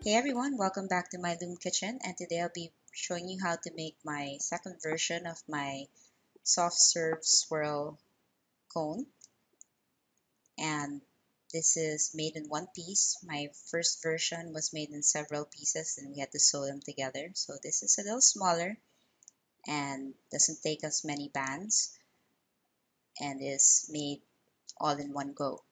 Hey everyone, welcome back to my Loom kitchen, and today I'll be showing you how to make my second version of my soft serve swirl cone. And this is made in one piece. My first version was made in several pieces and we had to sew them together. So this is a little smaller and doesn't take as many bands and is made all in one go.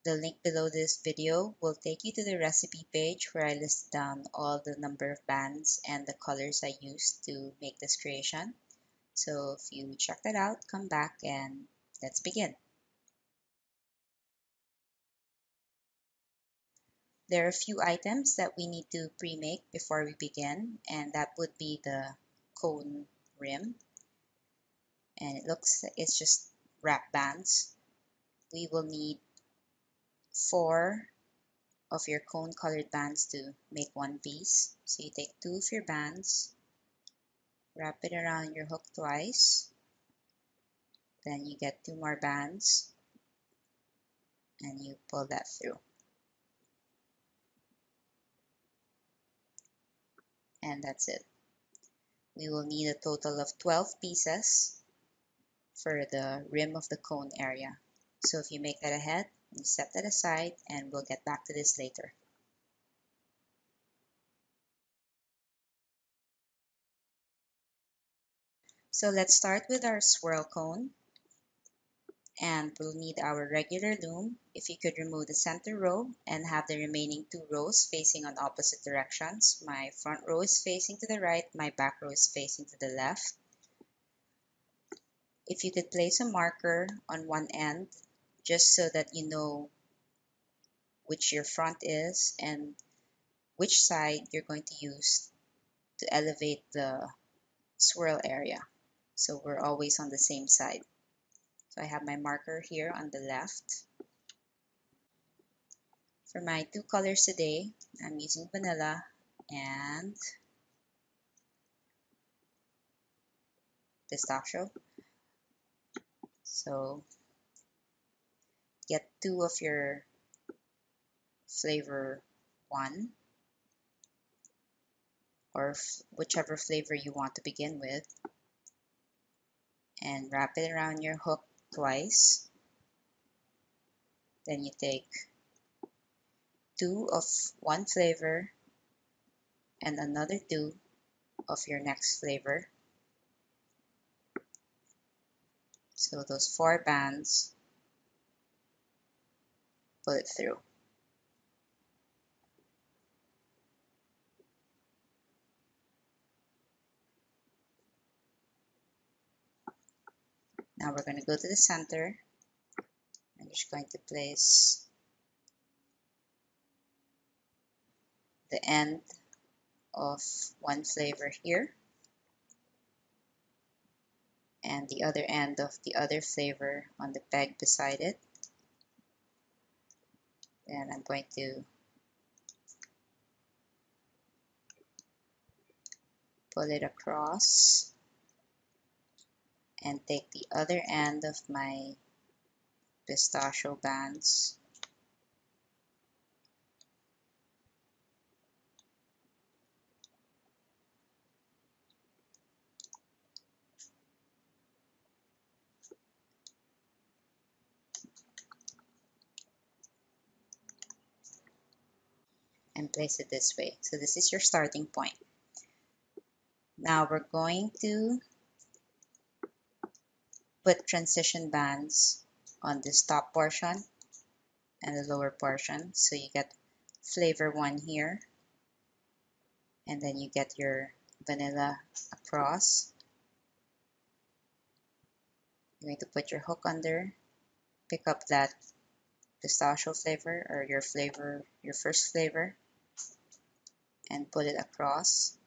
The link below this video will take you to the recipe page where I list down all the number of bands and the colors I used to make this creation. So if you check that out, come back and let's begin. There are a few items that we need to pre-make before we begin, and that would be the cone rim. And it's just wrap bands. We will need 4 of your cone colored bands to make one piece. So you take 2 of your bands, wrap it around your hook twice, then you get 2 more bands and you pull that through. And that's it. We will need a total of 12 pieces for the rim of the cone area. So if you make that ahead, you set that aside and we'll get back to this later. So let's start with our swirl cone. And we'll need our regular loom. If you could remove the center row and have the remaining 2 rows facing on opposite directions. My front row is facing to the right, my back row is facing to the left. If you could place a marker on one end just so that you know which your front is and which side you're going to use to elevate the swirl area. So we're always on the same side. So I have my marker here on the left. For my 2 colors today, I'm using vanilla and pistachio. So get 2 of your flavor 1 or whichever flavor you want to begin with, and wrap it around your hook twice. Then you take 2 of one flavor and another 2 of your next flavor. So those 4 bands, pull it through. Now we're going to go to the center. I'm just going to place the end of one flavor here and the other end of the other flavor on the peg beside it. Then I'm going to pull it across and take the other end of my pistachio bands and place it this way. So this is your starting point. Now we're going to put transition bands on this top portion and the lower portion. So you get flavor 1 here, and then you get your vanilla across. You're going to put your hook under, pick up that pistachio flavor or your first flavor, and put it across.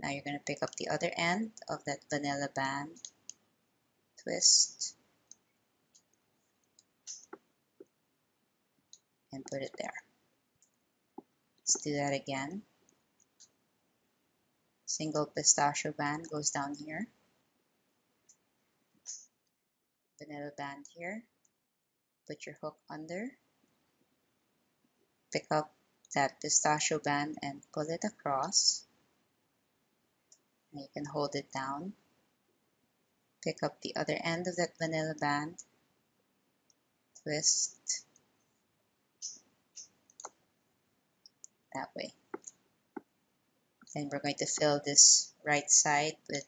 Now you're going to pick up the other end of that vanilla band, twist, and put it there. Let's do that again. Single pistachio band goes down here, vanilla band here, put your hook under, pick up that pistachio band and pull it across. And you can hold it down. Pick up the other end of that vanilla band, twist that way. Then we're going to fill this right side with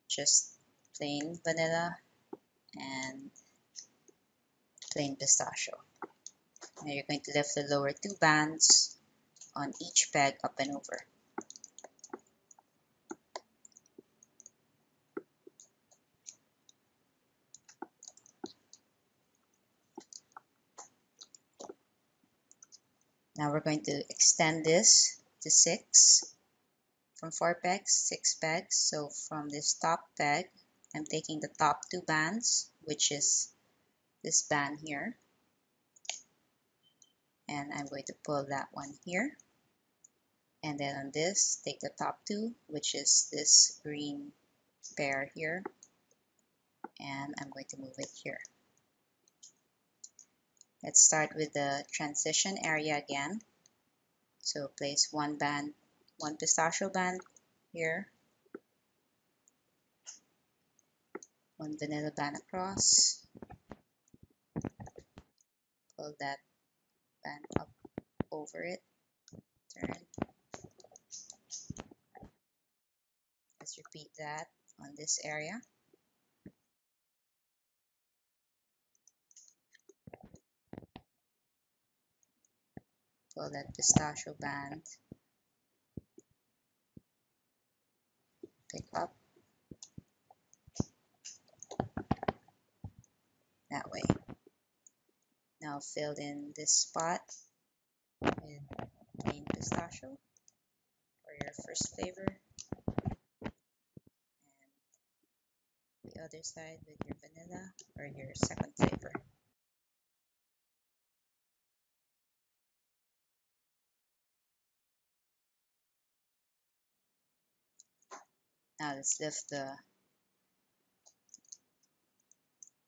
just plain vanilla and plain pistachio. Now you're going to lift the lower two bands on each peg up and over. Now we're going to extend this to 6. From 4 pegs, 6 pegs. So from this top peg, I'm taking the top 2 bands, which is this band here. And I'm going to pull that one here. And then on this, take the top 2, which is this green pair here. And I'm going to move it here. Let's start with the transition area again. So place one band, one pistachio band here, one vanilla band across, pull that band up over it, turn. Let's repeat that on this area. Pull that pistachio band, pick up that way. Now fill in this spot with plain pistachio or your first flavor, and the other side with your vanilla or your second flavor. Now let's lift the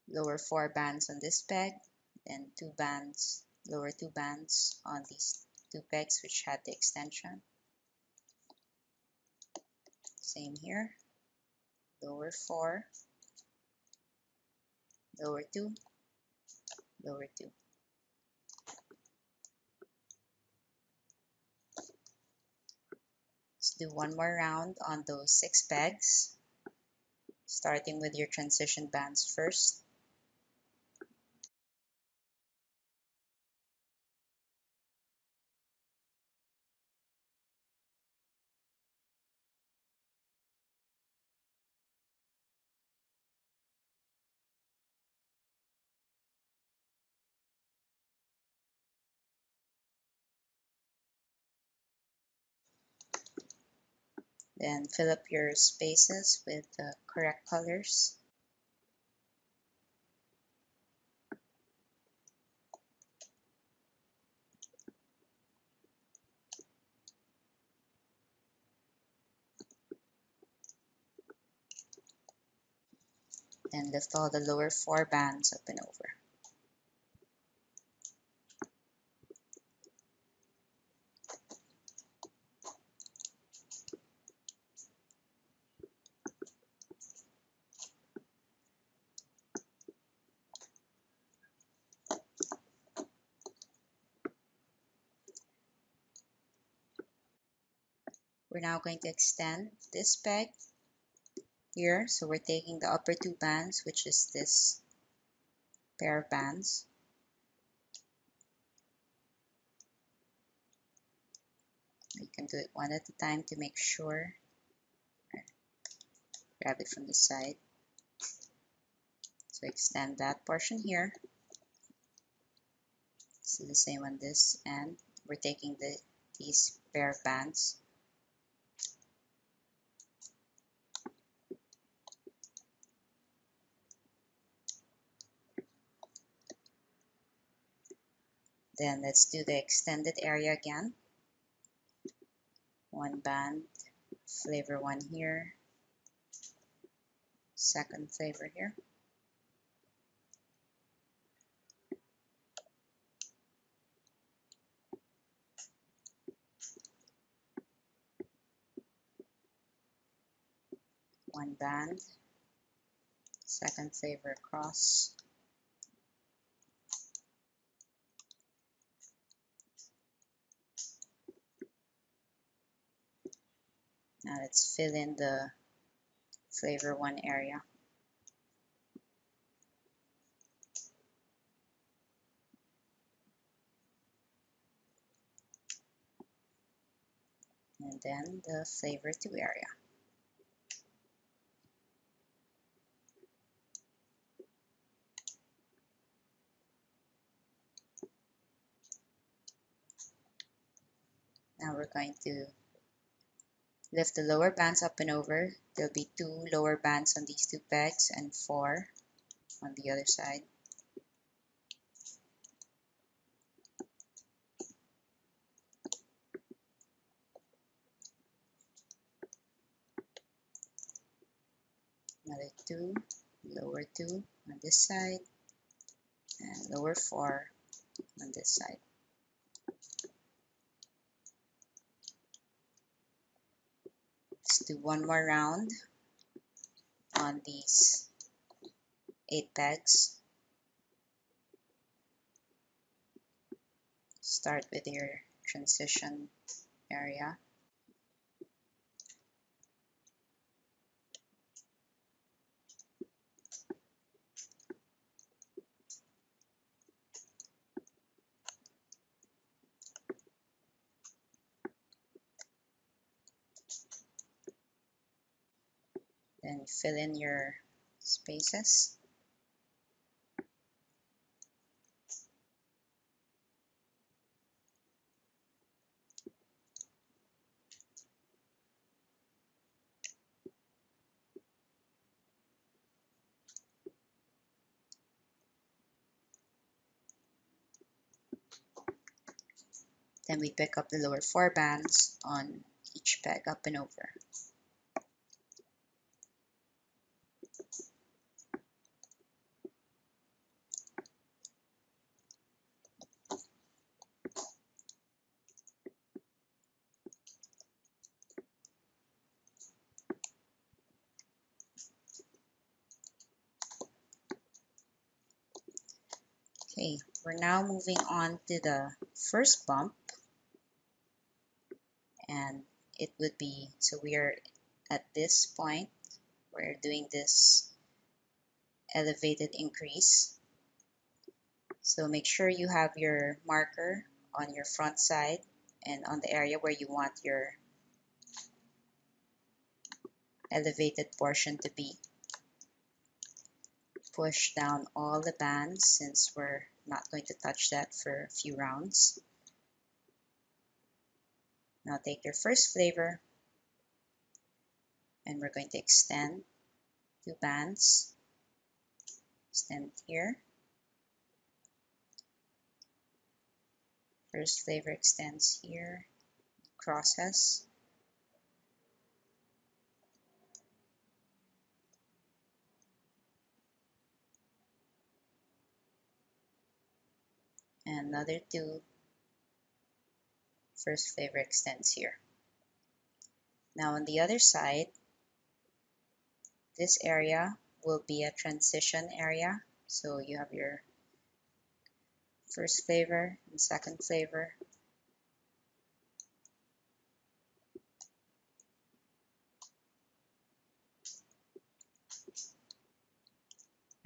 lower 4 bands on this peg, then 2 bands, lower 2 bands on these 2 pegs which had the extension. Same here, lower 4, lower 2, lower 2. Let's do one more round on those 6 pegs, starting with your transition bands first. Then fill up your spaces with the correct colors. Then lift all the lower 4 bands up and over. We're now going to extend this peg here. So we're taking the upper 2 bands, which is this pair of bands. You can do it one at a time to make sure. Grab it from the side. So extend that portion here. So the same on this end. We're taking these pair of bands. Then let's do the extended area again. One band, flavor one here, second flavor here. one band, second flavor across, now let's fill in the flavor 1 area. And then the flavor 2 area. Now we're going to lift the lower bands up and over. There'll be 2 lower bands on these 2 pegs and 4 on the other side. Another 2, lower 2 on this side, and lower 4 on this side. Let's do one more round on these 8 pegs. Start with your transition area. Then fill in your spaces. Then we pick up the lower 4 bands on each peg up and over. Okay, we're now moving on to the first bump, and it would be, so we are at this point, we're doing this elevated increase. So make sure you have your marker on your front side and on the area where you want your elevated portion to be. Push down all the bands since we're not going to touch that for a few rounds. Now take your first flavor and we're going to extend 2 bands. Extend here. First flavor extends here, crosses. And another 2, first flavor extends here. Now on the other side, this area will be a transition area. So you have your first flavor and second flavor.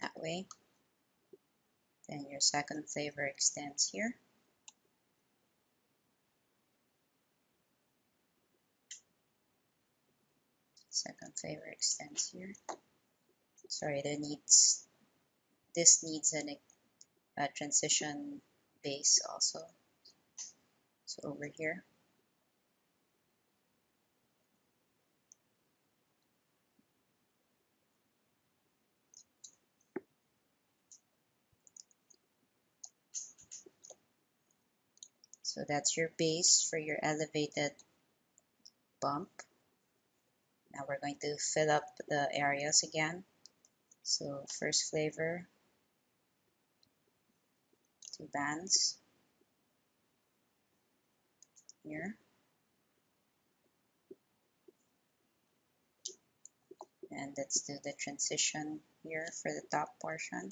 That way. Then your second flavor extends here. Second flavor extends here. Sorry, this needs a transition base also. So over here. So that's your base for your elevated bump. Now we're going to fill up the areas again. So first flavor, 2 bands here. let's do the transition here for the top portion.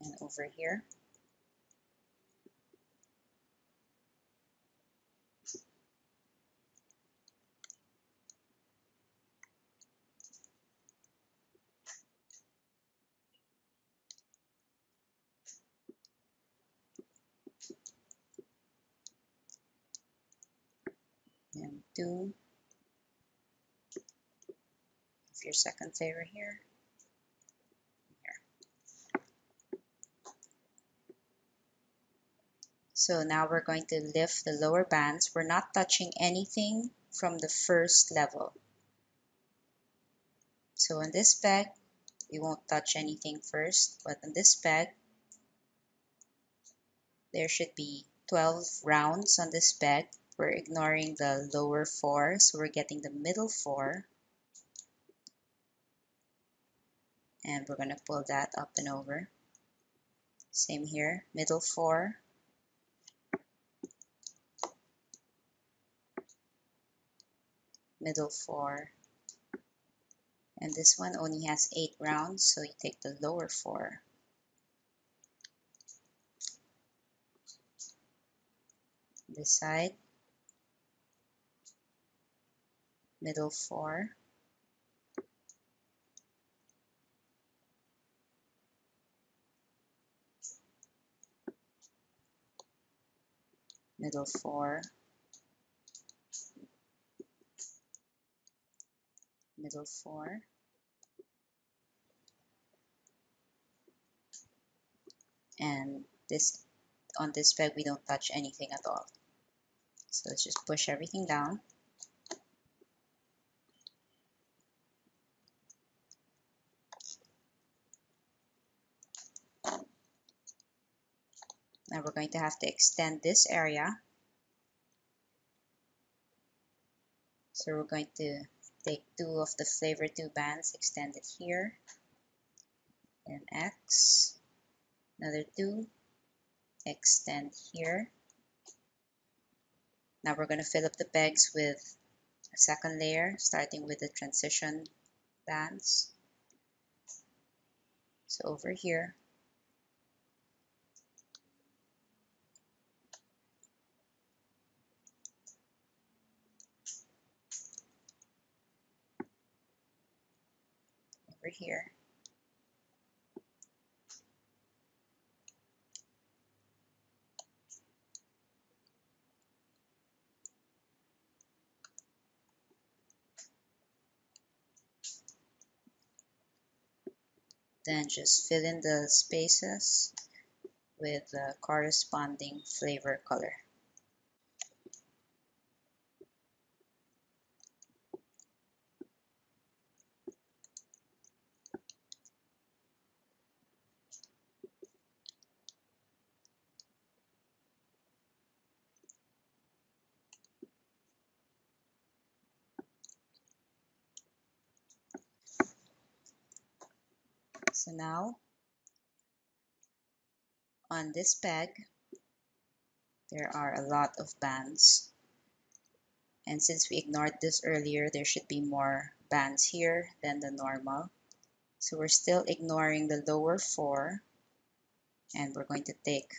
And over here. And do of your second layer here. So now we're going to lift the lower bands. We're not touching anything from the first level. So on this peg, we won't touch anything first, but on this peg, there should be 12 rounds on this peg. We're ignoring the lower 4, so we're getting the middle 4. And we're going to pull that up and over. Same here, middle 4. Middle 4. And this one only has 8 rounds, so you take the lower 4. This side, middle 4. Middle 4. Middle 4. And this on this peg we don't touch anything at all. So let's just push everything down. Now we're going to have to extend this area. So we're going to take 2 of the flavor 2 bands, extend it here, and X, another 2, extend here. Now we're going to fill up the pegs with a second layer, starting with the transition bands. So over here, over here, then just fill in the spaces with the corresponding flavor color. So now, on this peg, there are a lot of bands. And since we ignored this earlier, there should be more bands here than the normal. So we're still ignoring the lower 4, and we're going to take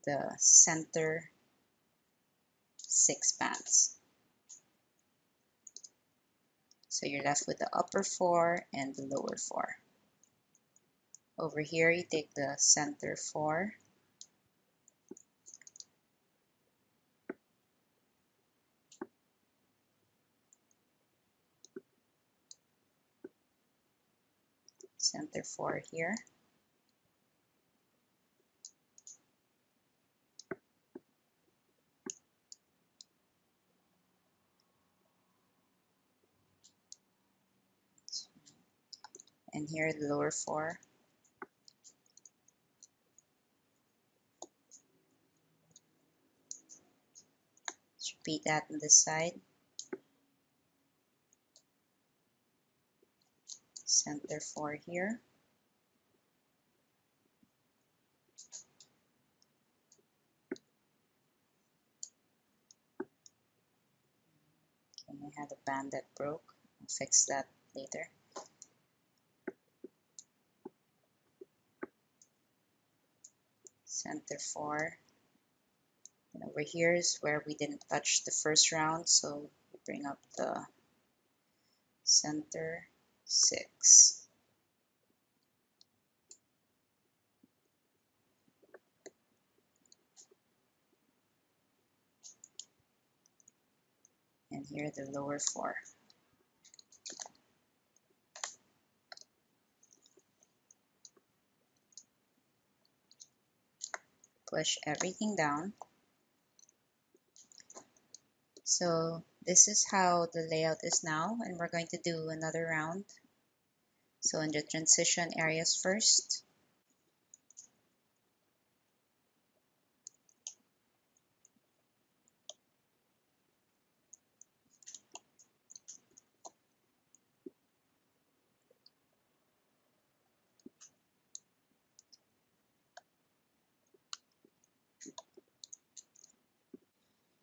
the center 6 bands. So you're left with the upper 4 and the lower 4. Over here, you take the center 4, center 4 here, and here the lower 4. Repeat that on this side. Center 4 here. Okay, I had a band that broke. I'll fix that later. Center 4. And over here is where we didn't touch the first round, so bring up the center 6. And here the lower 4. Push everything down. So this is how the layout is now, and we're going to do another round. So in the transition areas first,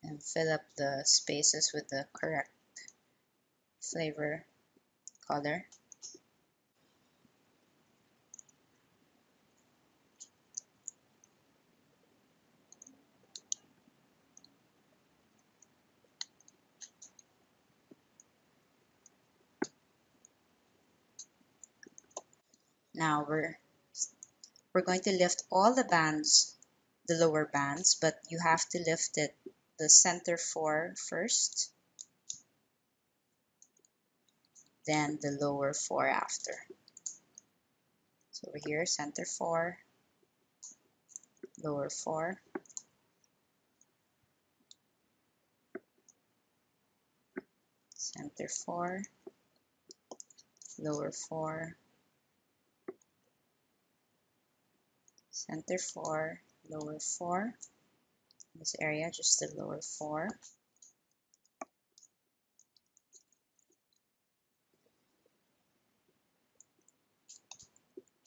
and fill up the spaces with the correct flavor color. Now we're going to lift all the bands, the lower bands, but you have to lift it the center 4 first, then the lower 4 after. So over here, center 4, lower 4, center 4, lower 4, center 4, lower 4. This area, just the lower 4.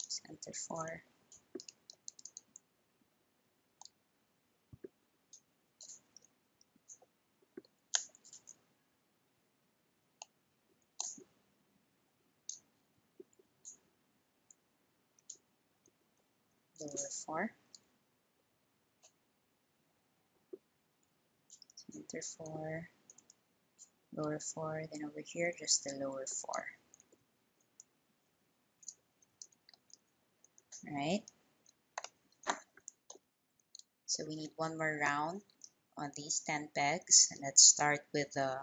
Center 4. Lower 4. Center 4. Lower 4. Then over here, just the lower 4. Right? So we need one more round on these 10 pegs, and let's start with the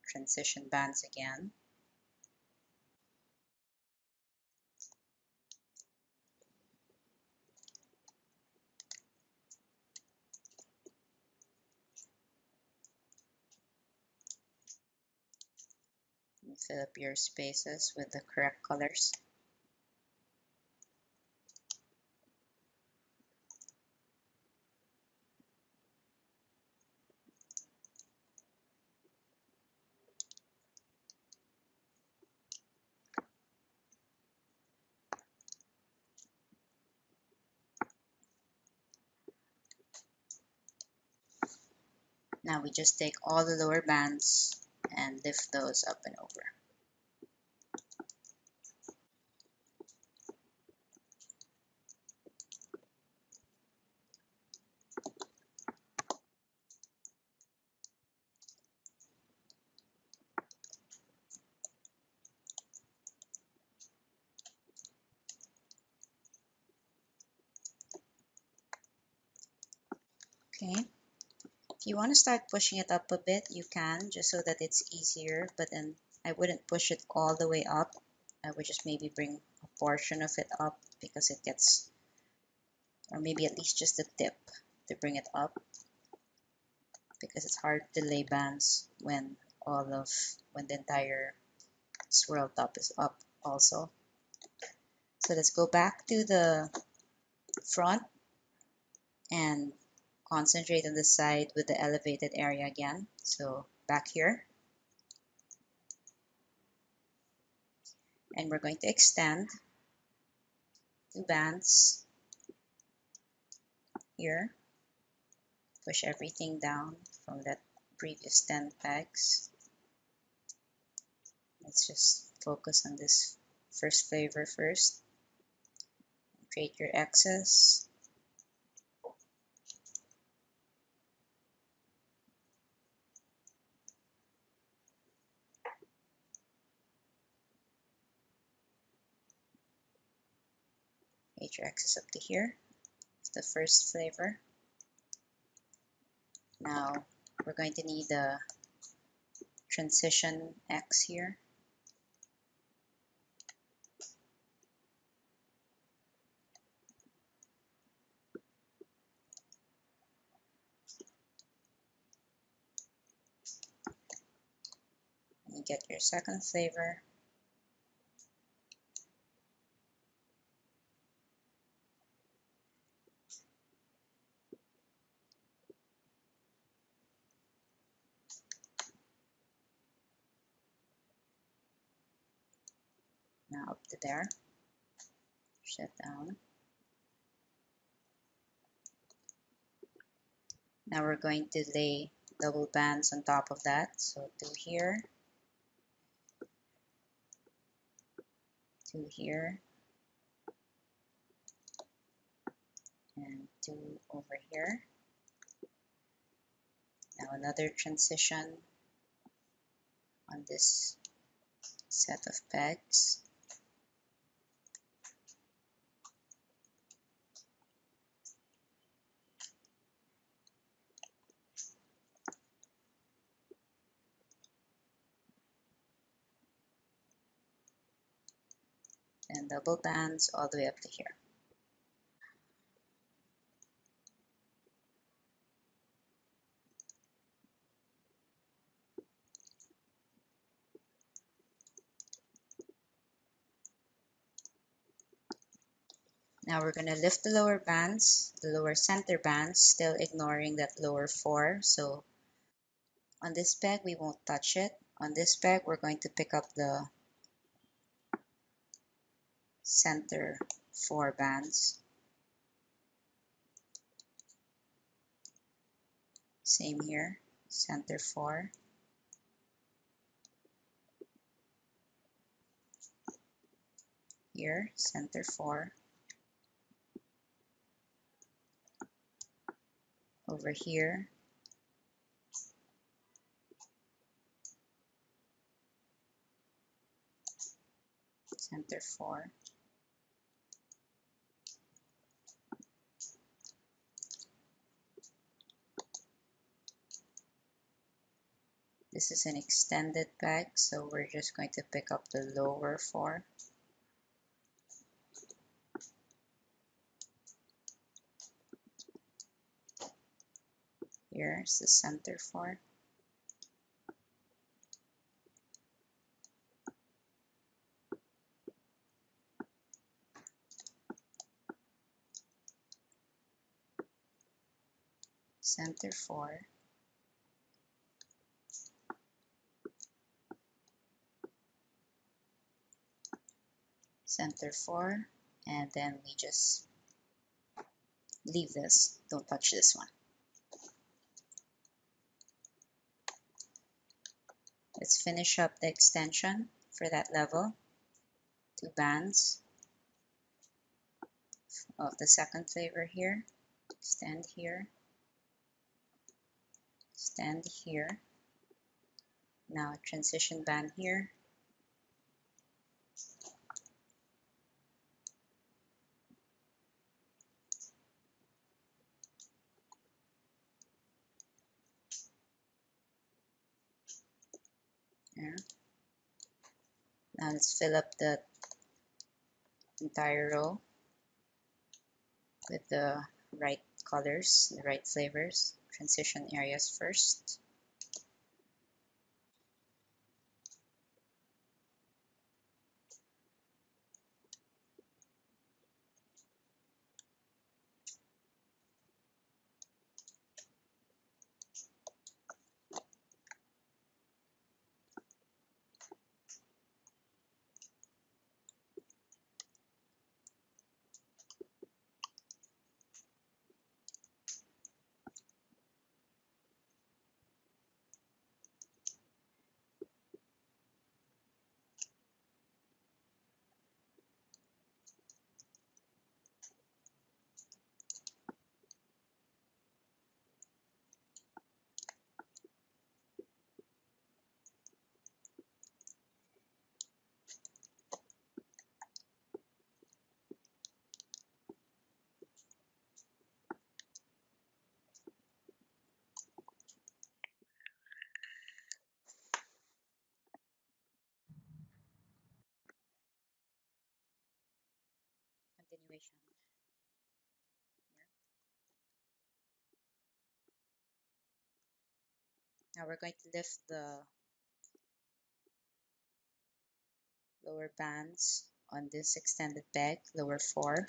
transition bands again. And fill up your spaces with the correct colors. Now we just take all the lower bands and lift those up and over. Okay. If you want to start pushing it up a bit, you can, just so that it's easier, but then I wouldn't push it all the way up. I would just maybe bring a portion of it up because it gets, or maybe at least just the tip to bring it up, because it's hard to lay bands when when the entire swirl top is up also. So let's go back to the front and concentrate on the side with the elevated area again. So back here. And we're going to extend 2 bands here. Push everything down from that previous 10 pegs. Let's just focus on this first flavor first. Create your X's. Create your X's up to here. The first flavor. Now we're going to need a transition X here. And you get your second flavor. Now up to there. Push that down. Now we're going to lay double bands on top of that. So 2 here, 2 here, and 2 over here. Now another transition on this set of pegs. And double bands all the way up to here. Now we're going to lift the lower bands, the lower center bands, still ignoring that lower 4. So on this peg, we won't touch it. On this peg, we're going to pick up the center 4 bands. Same here, center 4. Here, center 4. Over here. Center 4. This is an extended peg, so we're just going to pick up the lower 4. Here's the center 4. Center 4. Center 4. And then we just leave this. Don't touch this one. Let's finish up the extension for that level. 2 bands of the second flavor here. Extend here. Extend here. Now transition band here. There. Now let's fill up the entire row with the right colors, the right flavors. Transition areas first. equation here. Now we're going to lift the lower bands on this extended peg, lower 4.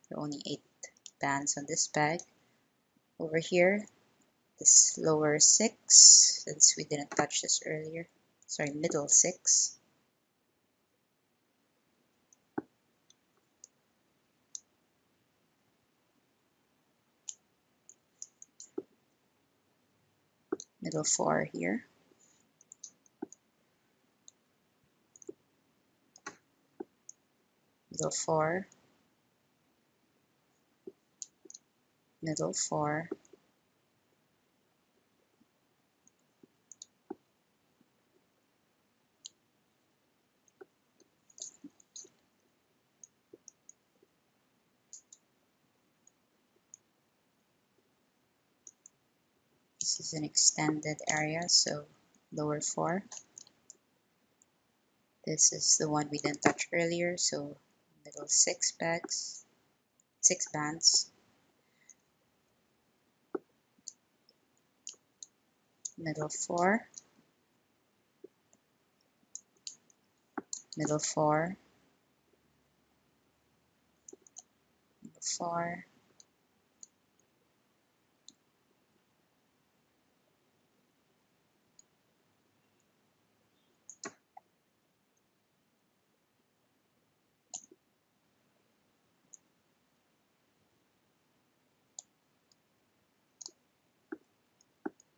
There are only 8 bands on this peg. Over here, this lower 6, since we didn't touch this earlier. Sorry, middle 6. Middle 4 here. Middle 4. Middle 4. This is an extended area, so lower 4. This is the one we didn't touch earlier, so middle 6 pegs, 6 bands. Middle 4. Middle 4. Middle 4.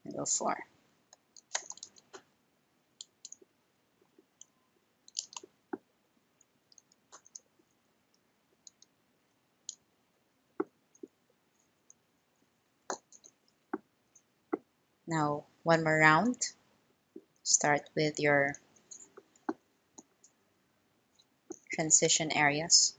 Middle 4. Now, one more round. Start with your transition areas.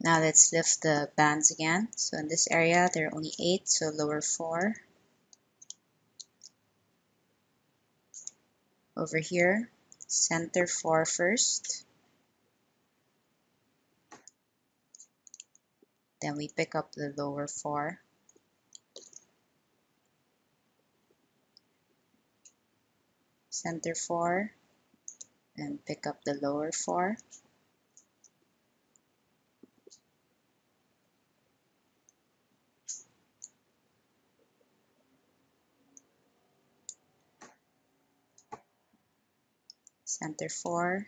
Now let's lift the bands again. So in this area, there are only 8, so lower 4. Over here, center 4 first. Then we pick up the lower 4. Center 4. And pick up the lower 4. Center 4.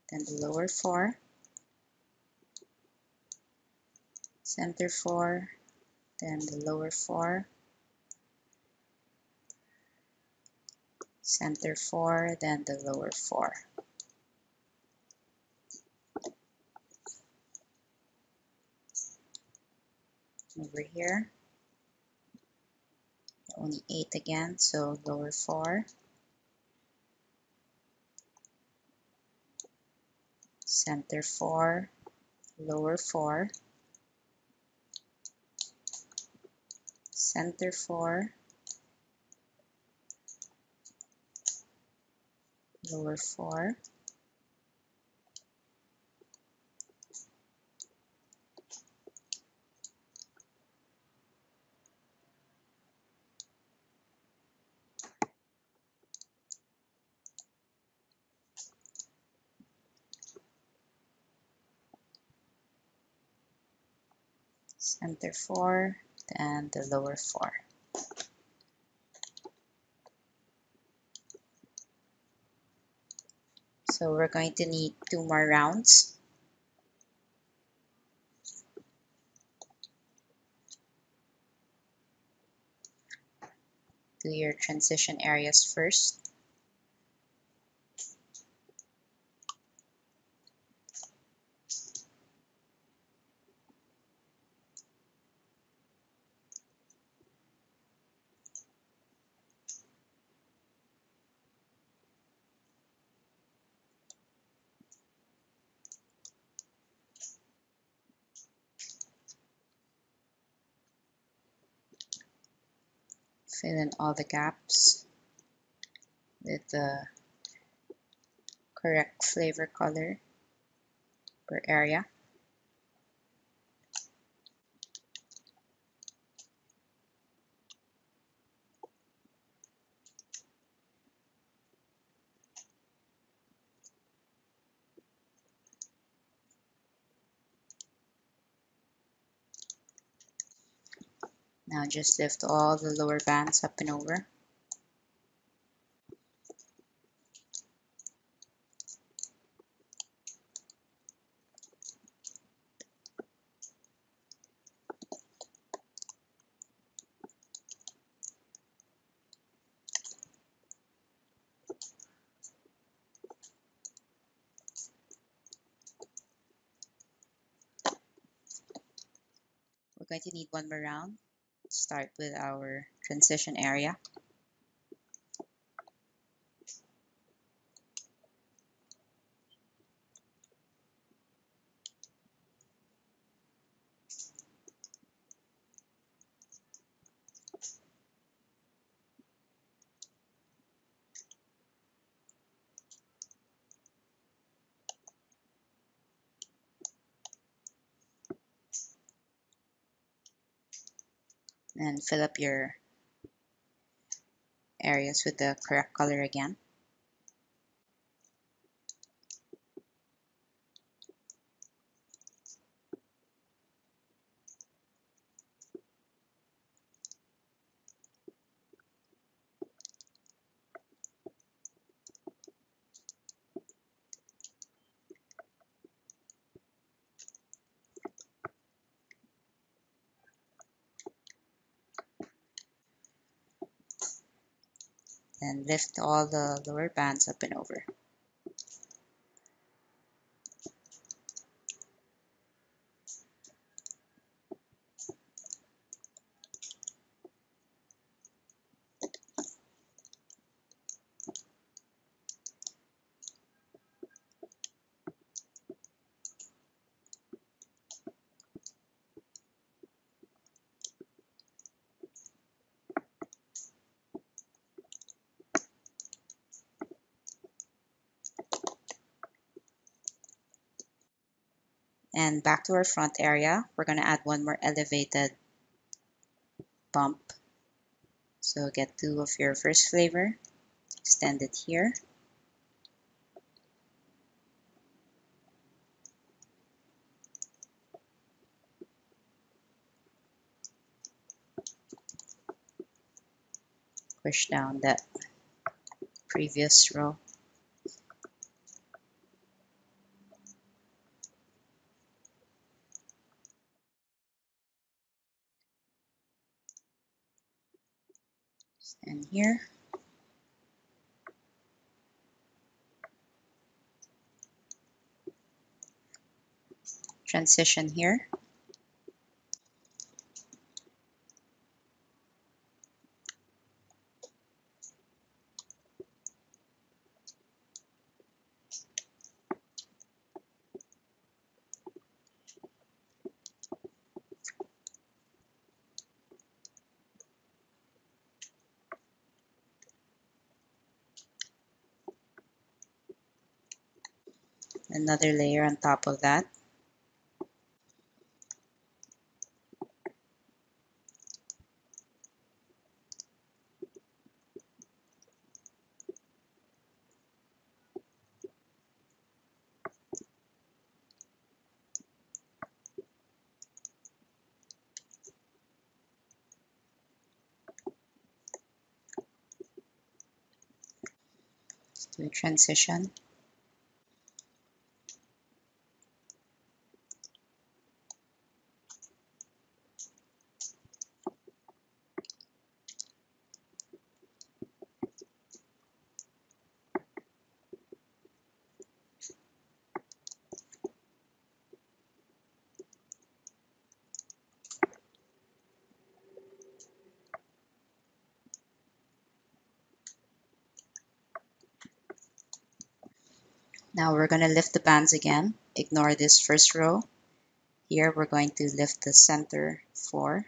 Then the lower 4. Center 4. Then the lower 4. Center 4. Then the lower 4. Over here, only 8 again, so lower 4. Center 4. Lower 4. Center 4. Lower 4. Center 4. Then the lower 4. So we're going to need 2 more rounds. Do your transition areas first. Fill in all the gaps with the correct flavor color per area. Now just lift all the lower bands up and over. We're going to need 1 more round. Start with our transition area. And fill up your areas with the correct color again. And lift all the lower bands up and over. And back to our front area, we're going to add 1 more elevated bump. So get 2 of your first flavor, extend it here. Push down that previous row. And here. Transition here. Another layer on top of that. Do a transition. Now we're going to lift the bands again. Ignore this first row. Here we're going to lift the center 4.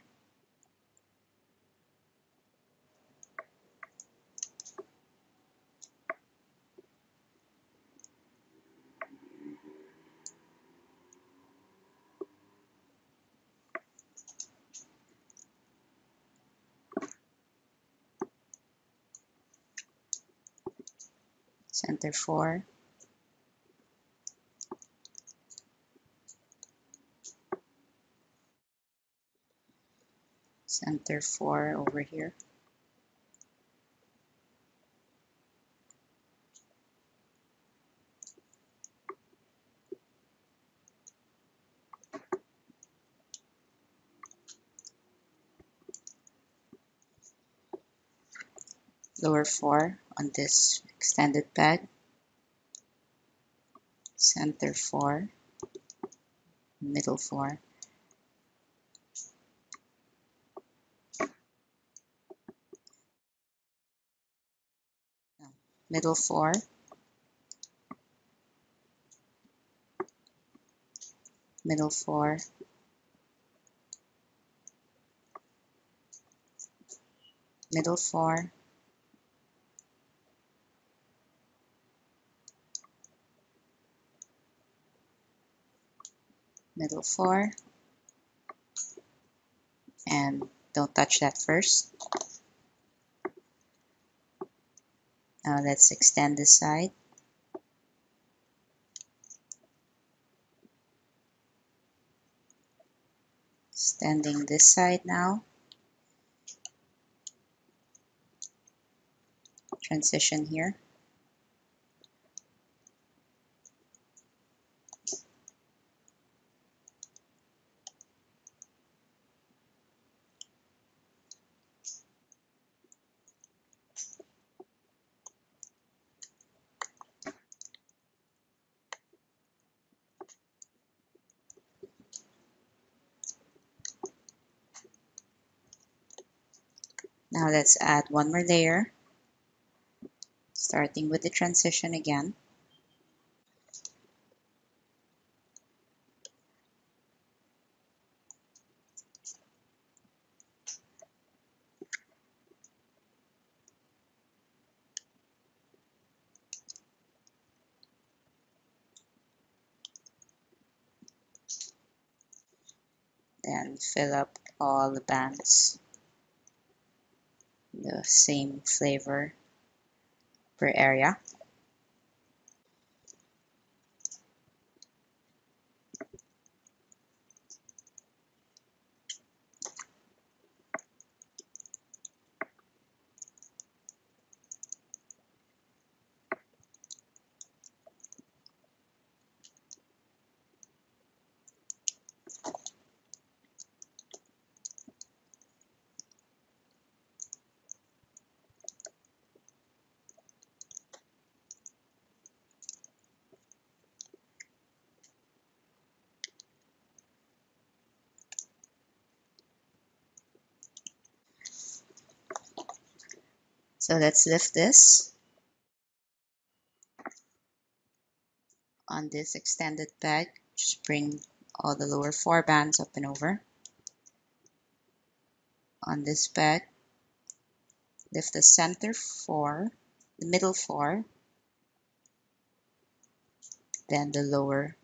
Center 4. Center 4 over here. Lower 4 on this extended peg. Center 4. Middle 4. Middle 4. Middle 4. Middle 4. Middle 4. And don't touch that first. Now let's extend this side. Extending this side now. Transition here. Now let's add one more layer, starting with the transition again. Then fill up all the bands, the same flavor per area. So let's lift this on this extended peg. Just bring all the lower 4 bands up and over. On this peg, lift the center 4, the middle 4, then the lower.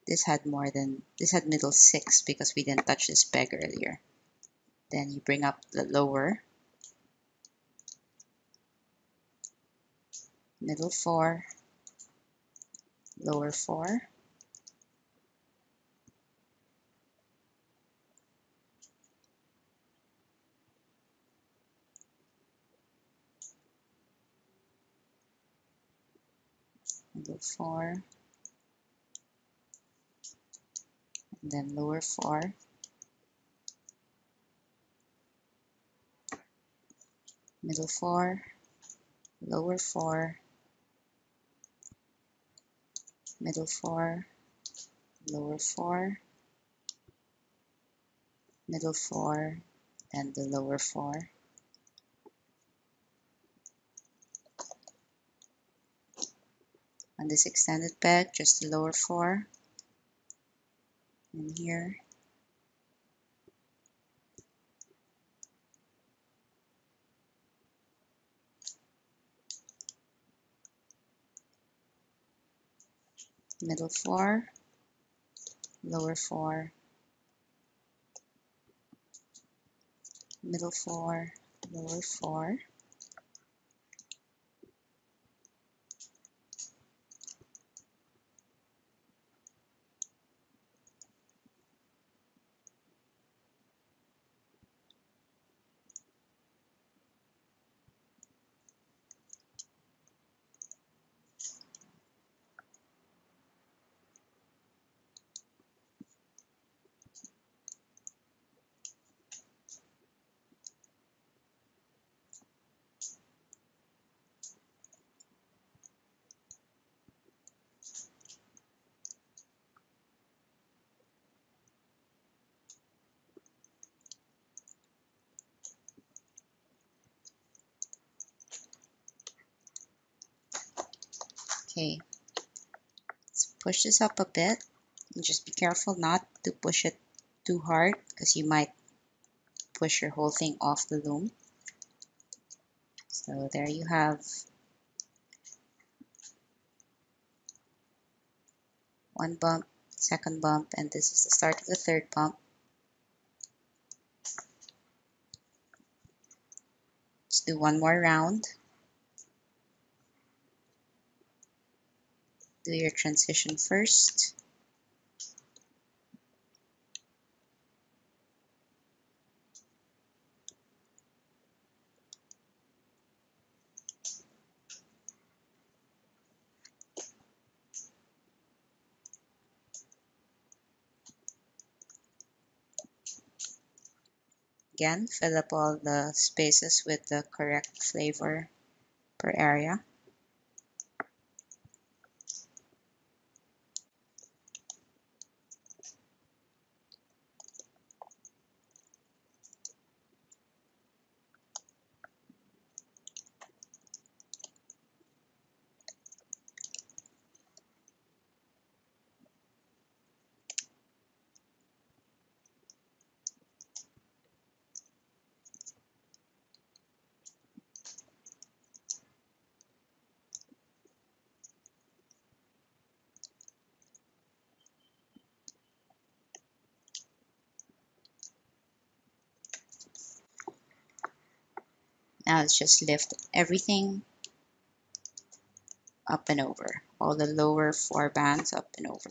This had middle 6 because we didn't touch this peg earlier. Then you bring up the lower, middle 4, lower 4, middle 4, and then lower 4, middle 4, lower 4, middle 4, lower 4, middle 4, and the lower 4. On this extended peg, just the lower 4, and here, middle 4, lower 4, middle 4, lower 4, okay. Let's push this up a bit, and just be careful not to push it too hard because you might push your whole thing off the loom. So there you have one bump, second bump, and this is the start of the third bump. Let's do one more round. Do your transition first. Again, fill up all the spaces with the correct flavor per area. Now let's just lift everything up and over, all the lower 4 bands up and over.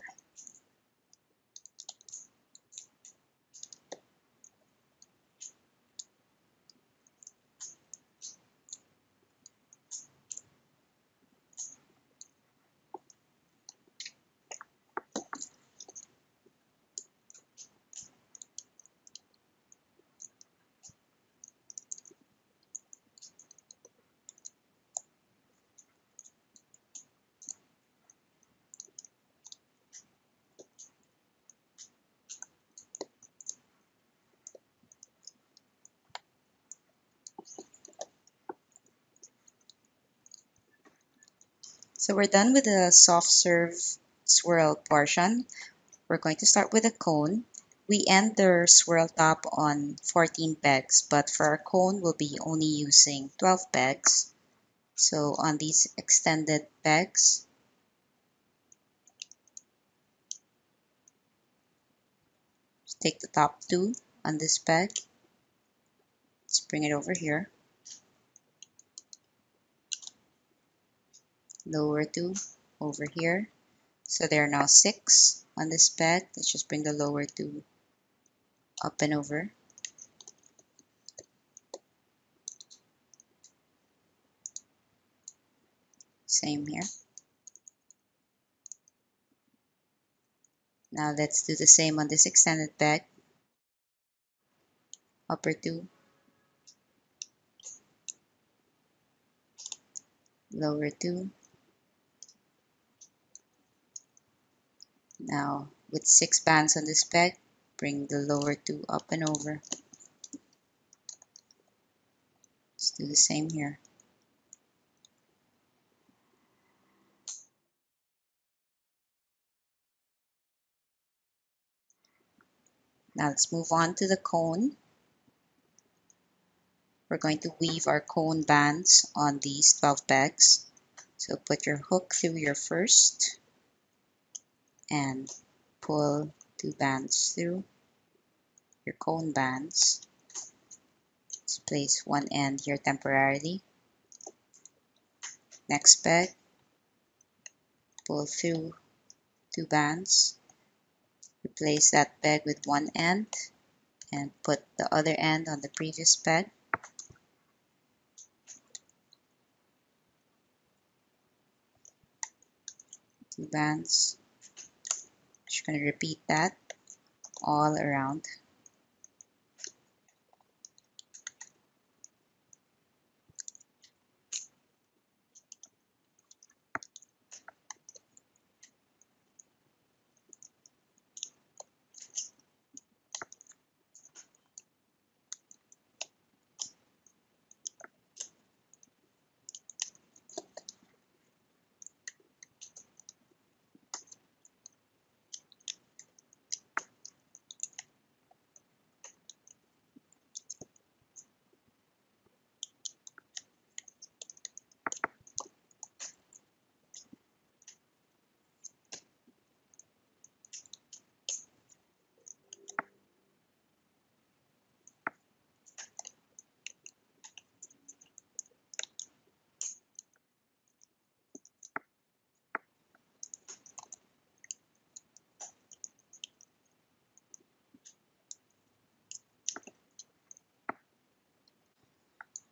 So we're done with the soft serve swirl portion. We're going to start with a cone. We end the swirl top on 14 pegs, but for our cone, we'll be only using 12 pegs. So on these extended pegs, take the top 2 on this peg. Let's bring it over here. Lower 2 over here. So there are now 6 on this peg. Let's just bring the lower 2 up and over. Same here. Now let's do the same on this extended peg. Upper 2, lower 2. Now with 6 bands on this peg, bring the lower 2 up and over. Let's do the same here. Now let's move on to the cone. We're going to weave our cone bands on these 12 pegs. So put your hook through your first and pull 2 bands through your cone bands. Let's place one end here temporarily. Next peg, pull through 2 bands. Replace that peg with one end and put the other end on the previous peg. Two bands. Just going to repeat that all around.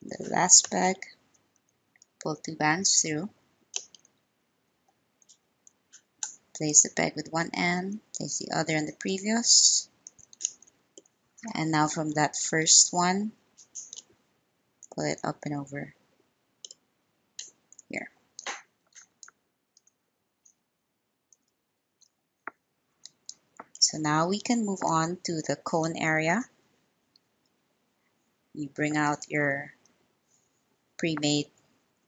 The last peg, pull 2 bands through. Place the peg with one end, place the other on the previous. And now from that first one, pull it up and over here. So now we can move on to the cone area. You bring out your pre-made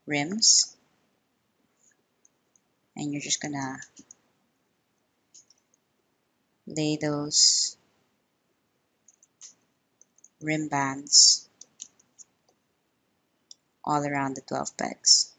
rims and you're just gonna lay those rim bands all around the 12 pegs.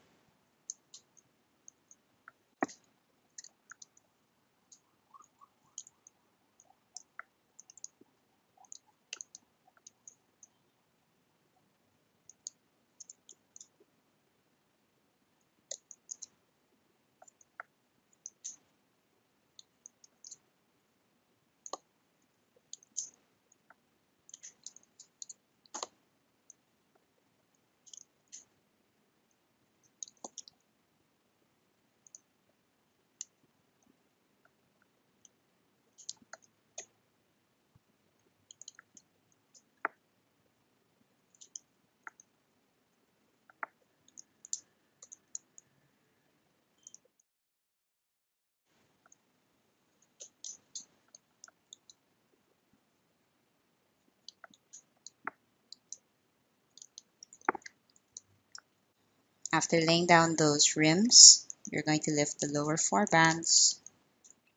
After laying down those rims, you're going to lift the lower 4 bands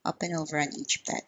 up and over on each peg.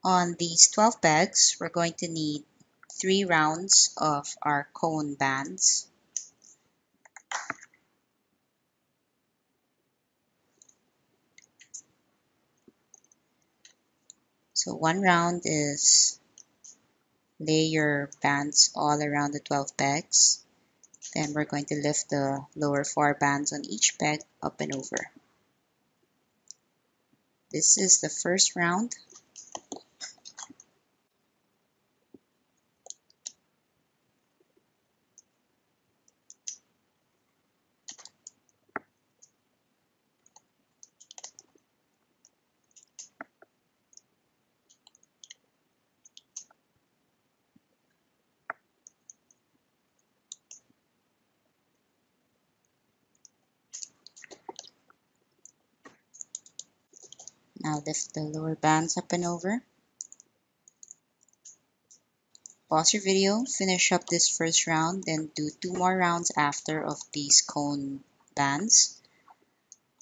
On these 12 pegs, we're going to need 3 rounds of our cone bands. So one round is lay your bands all around the 12 pegs. Then we're going to lift the lower 4 bands on each peg up and over. This is the first round. Now lift the lower bands up and over. Pause your video, finish up this first round, then do 2 more rounds after of these cone bands.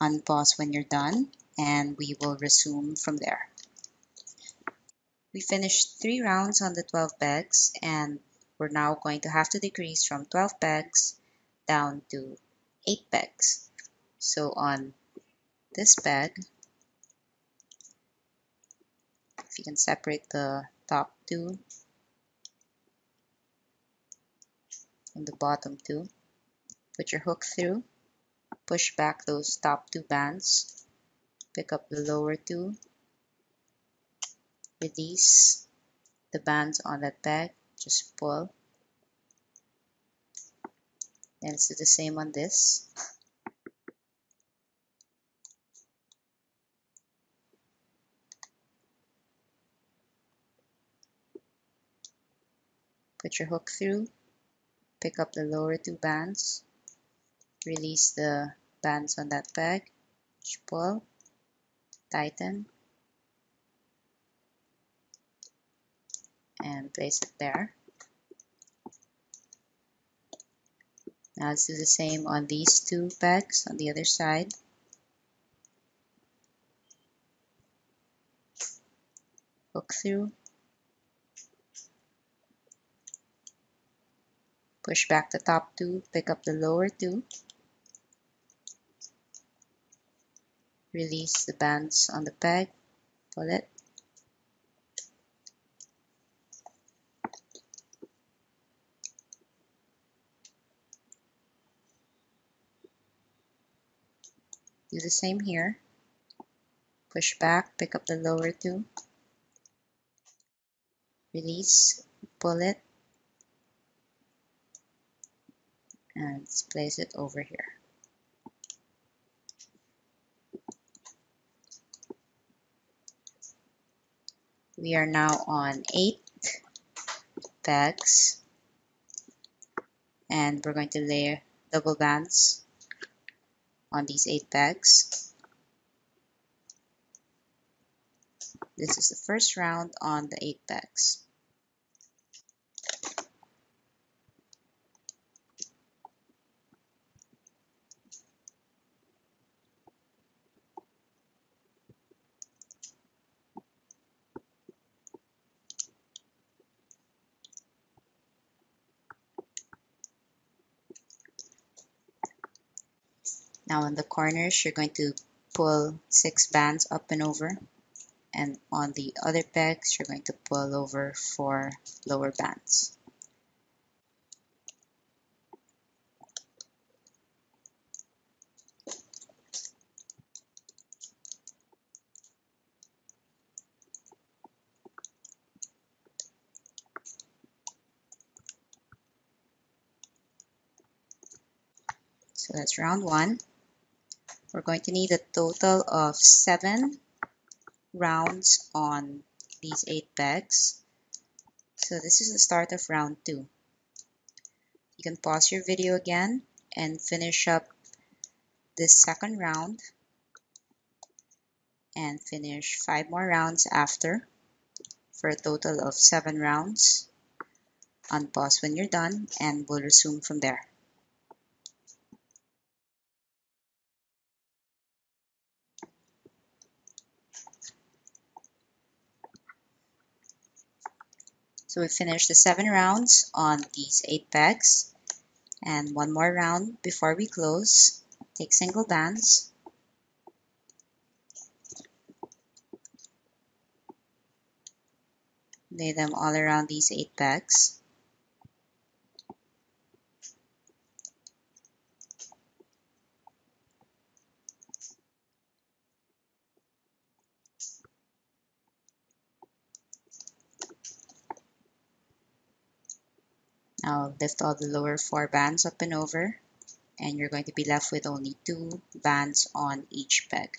Unpause when you're done, and we will resume from there. We finished 3 rounds on the 12 pegs, and we're now going to have to decrease from 12 pegs down to 8 pegs. So on this peg, if you can separate the top 2 from the bottom 2, put your hook through, push back those top 2 bands, pick up the lower 2, release the bands on that peg, just pull. And let's do the same on this. Put your hook through, pick up the lower 2 bands, release the bands on that peg, just pull, tighten, and place it there. Now let's do the same on these 2 pegs on the other side. Hook through, push back the top 2, pick up the lower 2, release the bands on the peg, pull it, do the same here, push back, pick up the lower 2, release, pull it, and let's place it over here. We are now on 8 pegs, and we're going to layer double bands on these 8 pegs. This is the first round on the 8 pegs. Now on the corners, you're going to pull 6 bands up and over, and on the other pegs, you're going to pull over 4 lower bands. So that's round 1. We're going to need a total of 7 rounds on these 8 pegs. So this is the start of round 2. You can pause your video again and finish up this second round and finish 5 more rounds after for a total of 7 rounds. Unpause when you're done and we'll resume from there. So we finished the 7 rounds on these 8 pegs, and 1 more round before we close. Take single bands, lay them all around these 8 pegs. Now lift all the lower 4 bands up and over, and you're going to be left with only 2 bands on each peg.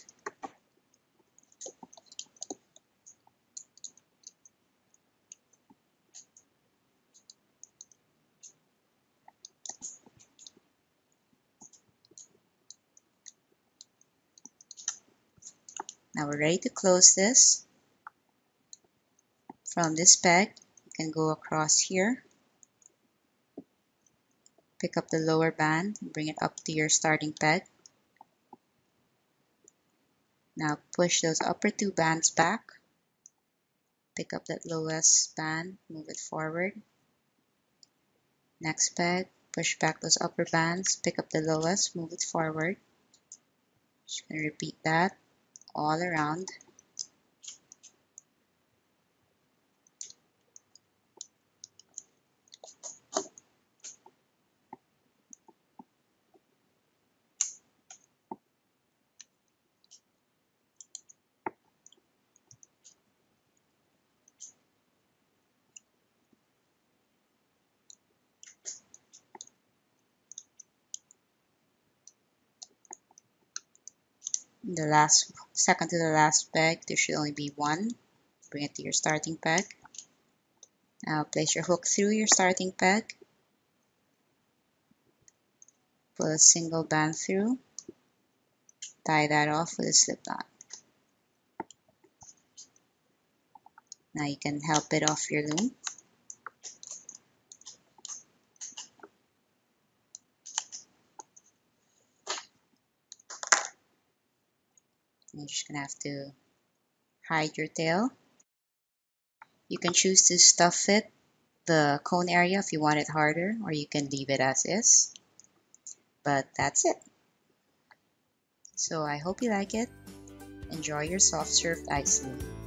Now we're ready to close this. From this peg, you can go across here, pick up the lower band, and bring it up to your starting peg. Now push those upper two bands back, pick up that lowest band, move it forward. Next peg, push back those upper bands, pick up the lowest, move it forward. Just going to repeat that all around. The second to the last peg, there should only be one. Bring it to your starting peg. Now place your hook through your starting peg. Pull a single band through. Tie that off with a slip knot. Now you can help it off your loom. You're just gonna have to hide your tail. You can choose to stuff it, the cone area, if you want it harder, or you can leave it as is. But that's it. So I hope you like it. Enjoy your soft served ice loom.